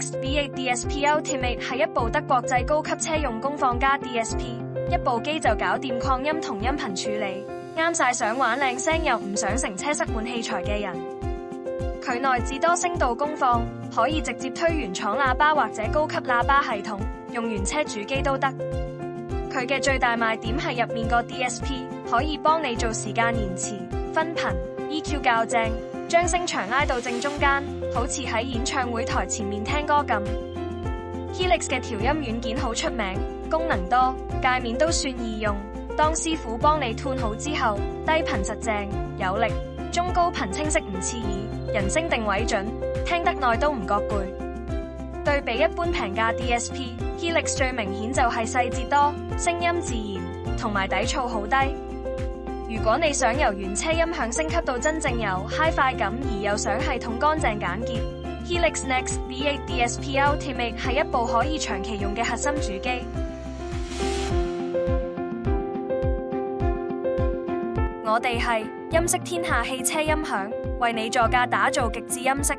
Next V8 DSP Ultimate 係一部德國製高級車用功放加 DSP， 一部機就搞掂擴音同音頻處理，啱晒想玩靚聲又唔想成車塞滿器材嘅人。佢內置多聲道功放，可以直接推原廠喇叭或者高級喇叭系統，用原車主機都得。佢嘅最大賣點係入面個 DSP 可以幫你做時間延遲、分頻、EQ 校正，將聲場拉到正中間，好似喺演唱會台前面聽歌咁。Helix 嘅調音軟件好出名，功能多，界面都算易用。當師傅幫你 tune 好之後，低頻實正有力，中高頻清晰唔刺耳，人聲定位準，聽得耐都唔覺攰。對比一般平價 DSP，Helix 最明顯就係細節多，聲音自然，同埋底噪好低。如果你想由原車音響升級到真正有 Hi-Fi 感，而又想系統乾淨簡潔，Helix Next V8 DSP Ultimate 係一部可以長期用嘅核心主機。我哋係音色天下汽車音響，為你座駕打造極致音色。